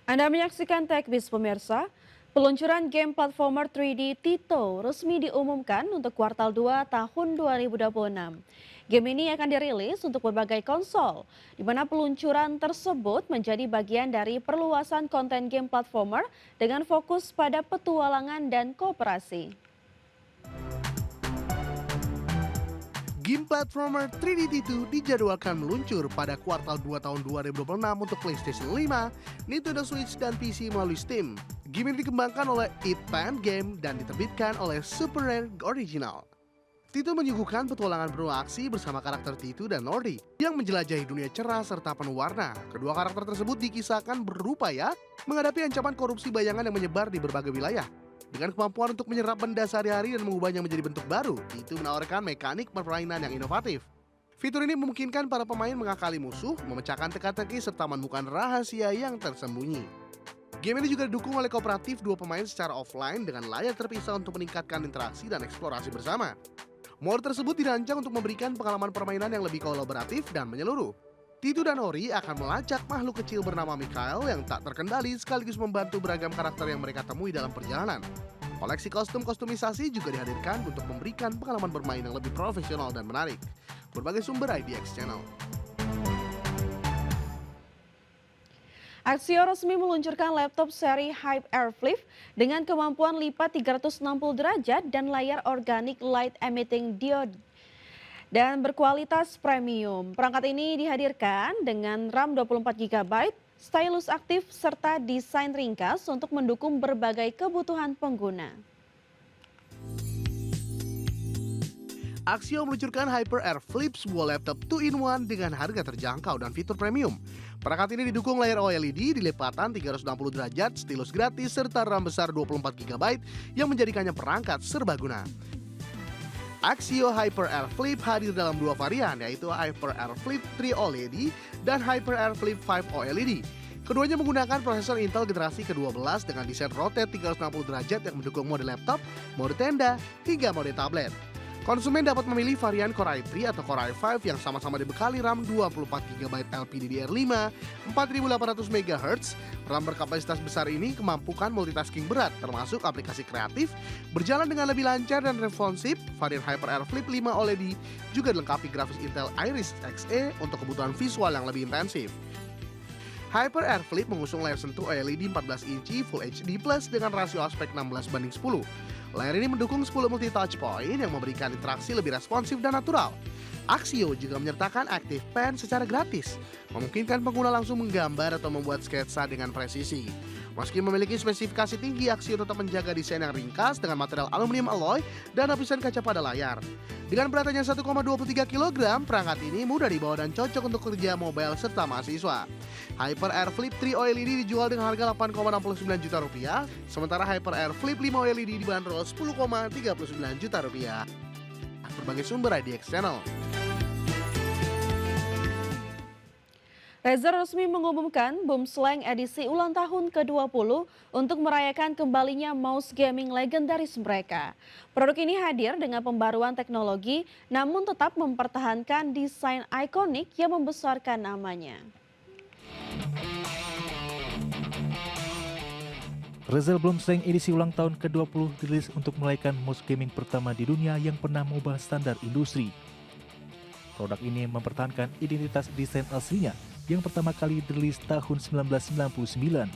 Anda menyaksikan TechBiz pemirsa. Peluncuran game platformer 3D Tito resmi diumumkan untuk kuartal 2 tahun 2026. Game ini akan dirilis untuk berbagai konsol, di mana peluncuran tersebut menjadi bagian dari perluasan konten game platformer dengan fokus pada petualangan dan kooperasi. Game platformer 3D T2 dijadwalkan meluncur pada kuartal 2 tahun 2026 untuk PlayStation 5, Nintendo Switch, dan PC melalui Steam. Game ini dikembangkan oleh It Pan Game dan diterbitkan oleh Super Rare Original. T2 menyuguhkan petualangan penuh aksi bersama karakter T2 dan Nordi yang menjelajahi dunia cerah serta penuh warna. Kedua karakter tersebut dikisahkan berupaya menghadapi ancaman korupsi bayangan yang menyebar di berbagai wilayah. Dengan kemampuan untuk menyerap benda sehari-hari dan mengubahnya menjadi bentuk baru, itu menawarkan mekanik permainan yang inovatif. Fitur ini memungkinkan para pemain mengakali musuh, memecahkan teka-teki, serta menemukan rahasia yang tersembunyi. Game ini juga didukung oleh kooperatif dua pemain secara offline dengan layar terpisah untuk meningkatkan interaksi dan eksplorasi bersama. Mode tersebut dirancang untuk memberikan pengalaman permainan yang lebih kolaboratif dan menyeluruh. Titu dan Ori akan melacak makhluk kecil bernama Mikhail yang tak terkendali sekaligus membantu beragam karakter yang mereka temui dalam perjalanan. Koleksi kostum-kostumisasi juga dihadirkan untuk memberikan pengalaman bermain yang lebih profesional dan menarik. Berbagai sumber IDX Channel. Axio resmi meluncurkan laptop seri HyperAir Flip dengan kemampuan lipat 360 derajat dan layar organic light emitting diode dan berkualitas premium. Perangkat ini dihadirkan dengan RAM 24 GB, stylus aktif, serta desain ringkas untuk mendukung berbagai kebutuhan pengguna. Axio meluncurkan HyperAir Flip, sebuah laptop 2-in-1 dengan harga terjangkau dan fitur premium. Perangkat ini didukung layar OLED dilipatan 360 derajat, stylus gratis, serta RAM besar 24 GB yang menjadikannya perangkat serbaguna. Axio HyperAir Flip hadir dalam dua varian, yaitu HyperAir Flip 3 OLED dan HyperAir Flip 5 OLED. Keduanya menggunakan prosesor Intel generasi ke-12 dengan desain rotate 360 derajat yang mendukung mode laptop, mode tenda, hingga mode tablet. Konsumen dapat memilih varian Core i3 atau Core i5 yang sama-sama dibekali RAM 24 GB LPDDR5, 4800 MHz. RAM berkapasitas besar ini kemampukan multitasking berat, termasuk aplikasi kreatif, berjalan dengan lebih lancar dan responsif. Varian HyperAir Flip 5 OLED juga dilengkapi grafis Intel Iris Xe untuk kebutuhan visual yang lebih intensif. HyperAir Flip mengusung layar sentuh OLED 14 inci Full HD Plus dengan rasio aspek 16:10. Layar ini mendukung 10 multi-touch point yang memberikan interaksi lebih responsif dan natural. Axio juga menyertakan Active Pen secara gratis, memungkinkan pengguna langsung menggambar atau membuat sketsa dengan presisi. Meski memiliki spesifikasi tinggi, Axio tetap menjaga desain yang ringkas dengan material aluminium alloy dan lapisan kaca pada layar. Dengan beratnya 1,23 kg, perangkat ini mudah dibawa dan cocok untuk kerja mobile serta mahasiswa. HyperAir Flip 3 OLED dijual dengan harga Rp8,69 juta, sementara HyperAir Flip 5 OLED dibanderol Rp10,39 juta. Berbagai sumber IDX Channel. Razer resmi mengumumkan Boomslang edisi ulang tahun ke-20 untuk merayakan kembalinya mouse gaming legendaris mereka. Produk ini hadir dengan pembaruan teknologi namun tetap mempertahankan desain ikonik yang membesarkan namanya. Razer Boomslang edisi ulang tahun ke-20 dirilis untuk merayakan mouse gaming pertama di dunia yang pernah mengubah standar industri. Produk ini mempertahankan identitas desain aslinya yang pertama kali dirilis tahun 1999.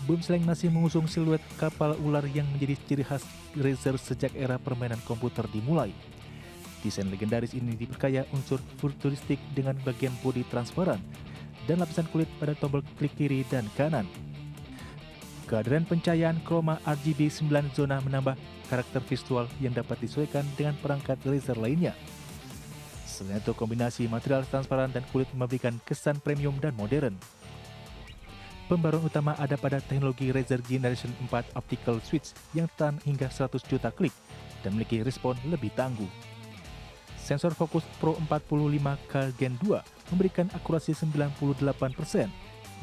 Boomslang masih mengusung siluet kapal ular yang menjadi ciri khas Razer sejak era permainan komputer dimulai. Desain legendaris ini diperkaya unsur futuristik dengan bagian bodi transparan dan lapisan kulit pada tombol klik kiri dan kanan. Kehadiran pencahayaan chroma RGB 9 zona menambah karakter visual yang dapat disesuaikan dengan perangkat Razer lainnya. Selain itu, kombinasi material transparan dan kulit memberikan kesan premium dan modern. Pembaruan utama ada pada teknologi Razer Generation 4 Optical Switch yang tahan hingga 100 juta klik dan memiliki respon lebih tangguh. Sensor fokus Pro 45K Gen 2 memberikan akurasi 98%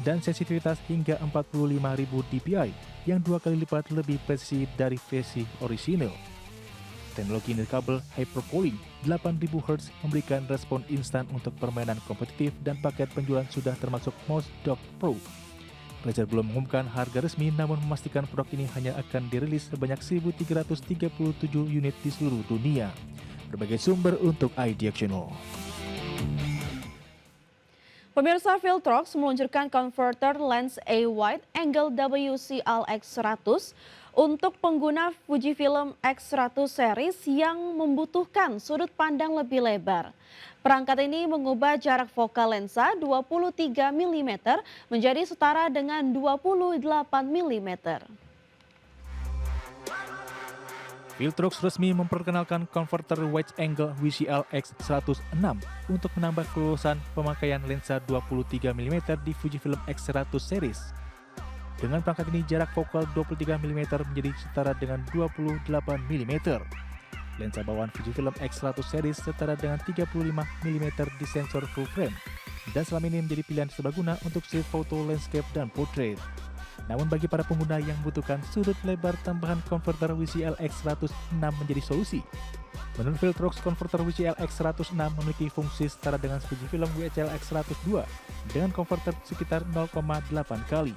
dan sensitivitas hingga 45.000 dpi yang 2 kali lipat lebih presisi dari versi orisinal. Teknologi nirkabel Hyperpolling 8000 Hz memberikan respon instan untuk permainan kompetitif dan paket penjualan sudah termasuk mouse dock Pro. Blazer belum mengumumkan harga resmi namun memastikan produk ini hanya akan dirilis sebanyak 1.337 unit di seluruh dunia. Berbagai sumber untuk iDiactional. Pemirsa, Viltrox meluncurkan converter lens A wide angle WCL-X100 untuk pengguna Fujifilm X100 series yang membutuhkan sudut pandang lebih lebar. Perangkat ini mengubah jarak fokal lensa 23 mm menjadi setara dengan 28 mm. Viltrox resmi memperkenalkan konverter wide angle WCL X106 untuk menambah kelulusan pemakaian lensa 23 mm di Fujifilm X100 series. Dengan perangkat ini jarak fokal 23 mm menjadi setara dengan 28 mm. Lensa bawaan Fujifilm X100 series setara dengan 35 mm di sensor full frame dan selama ini menjadi pilihan serbaguna untuk street photo, landscape, dan portrait. Namun bagi para pengguna yang membutuhkan sudut lebar, tambahan konverter WCL X106 menjadi solusi. Menurut Viltrox, konverter WCL X106 memiliki fungsi setara dengan Fujifilm WCL X102 dengan konverter sekitar 0,8 kali.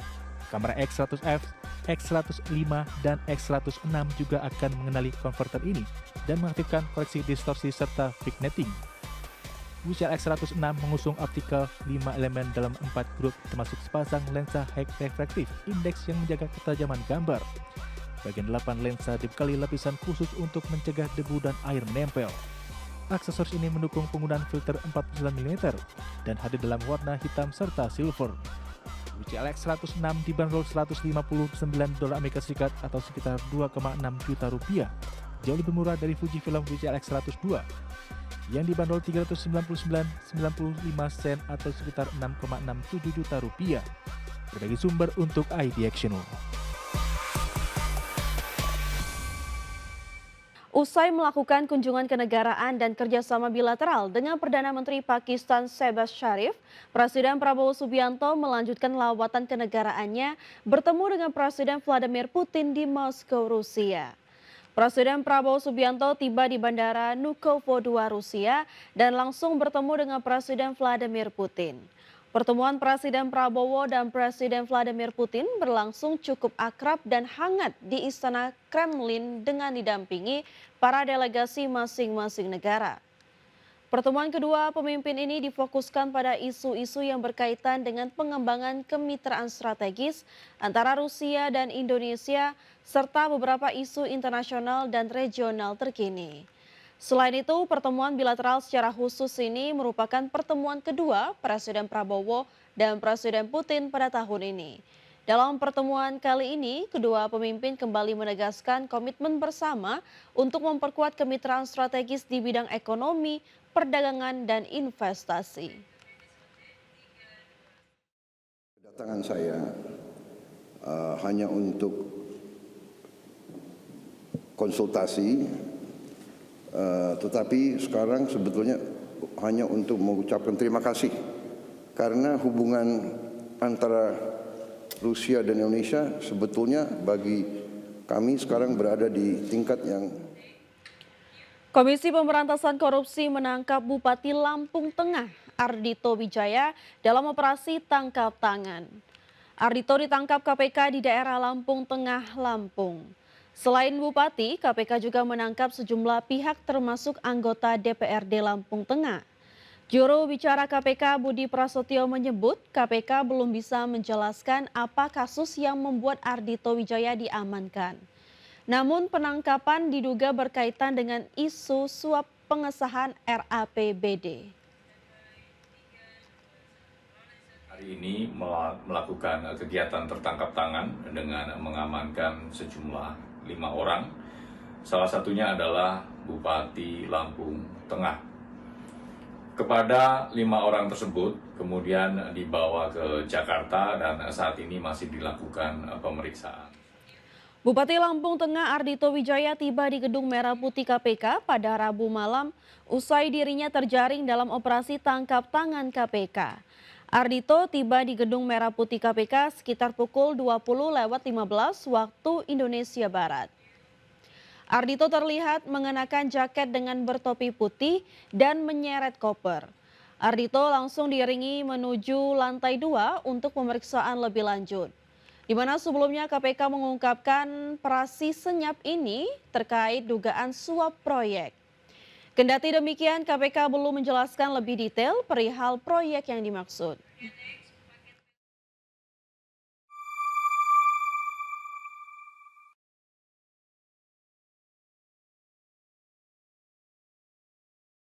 Kamera X100F, X105, dan X106 juga akan mengenali konverter ini dan mengaktifkan koreksi distorsi serta vignetting. WCL X106 mengusung optical 5 elemen dalam 4 grup termasuk sepasang lensa high refractive index yang menjaga ketajaman gambar. Bagian 8 lensa dibekali lapisan khusus untuk mencegah debu dan air menempel. Aksesoris ini mendukung penggunaan filter 49 mm dan hadir dalam warna hitam serta silver. WCL X106 dibanderol $159 Amerika Serikat atau sekitar 2,6 juta rupiah, jauh lebih murah dari Fujifilm WCL X102 yang dibanderol 399,95 sen atau sekitar 6,67 juta rupiah. Berbagai sumber untuk iDiactional. Usai melakukan kunjungan kenegaraan dan kerjasama bilateral dengan Perdana Menteri Pakistan Shehbaz Sharif, Presiden Prabowo Subianto melanjutkan lawatan kenegaraannya bertemu dengan Presiden Vladimir Putin di Moskow, Rusia. Presiden Prabowo Subianto tiba di Bandara Vnukovo 2 Rusia dan langsung bertemu dengan Presiden Vladimir Putin. Pertemuan Presiden Prabowo dan Presiden Vladimir Putin berlangsung cukup akrab dan hangat di Istana Kremlin dengan didampingi para delegasi masing-masing negara. Pertemuan kedua pemimpin ini difokuskan pada isu-isu yang berkaitan dengan pengembangan kemitraan strategis antara Rusia dan Indonesia serta beberapa isu internasional dan regional terkini. Selain itu, pertemuan bilateral secara khusus ini merupakan pertemuan kedua Presiden Prabowo dan Presiden Putin pada tahun ini. Dalam pertemuan kali ini, kedua pemimpin kembali menegaskan komitmen bersama untuk memperkuat kemitraan strategis di bidang ekonomi, perdagangan, dan investasi. Kedatangan saya hanya untuk konsultasi, tetapi sekarang sebetulnya hanya untuk mengucapkan terima kasih karena hubungan antara Rusia dan Indonesia sebetulnya bagi kami sekarang berada di tingkat yang. Komisi Pemberantasan Korupsi menangkap Bupati Lampung Tengah, Ardhito Wijaya, dalam operasi tangkap tangan. Ardhito ditangkap KPK di daerah Lampung Tengah, Lampung. Selain Bupati, KPK juga menangkap sejumlah pihak termasuk anggota DPRD Lampung Tengah. Juru bicara KPK Budi Prasetyo menyebut KPK belum bisa menjelaskan apa kasus yang membuat Ardhito Wijaya diamankan. Namun penangkapan diduga berkaitan dengan isu suap pengesahan RAPBD. Hari ini melakukan kegiatan tertangkap tangan dengan mengamankan sejumlah 5 orang. Salah satunya adalah Bupati Lampung Tengah. Kepada 5 orang tersebut kemudian dibawa ke Jakarta dan saat ini masih dilakukan pemeriksaan. Bupati Lampung Tengah Ardhito Wijaya tiba di Gedung Merah Putih KPK pada Rabu malam usai dirinya terjaring dalam operasi tangkap tangan KPK. Ardhito tiba di Gedung Merah Putih KPK sekitar pukul 20.15 waktu Indonesia Barat. Ardhito terlihat mengenakan jaket dengan bertopi putih dan menyeret koper. Ardhito langsung diiringi menuju lantai 2 untuk pemeriksaan lebih lanjut. Di mana sebelumnya KPK mengungkapkan operasi senyap ini terkait dugaan suap proyek. Kendati demikian, KPK belum menjelaskan lebih detail perihal proyek yang dimaksud.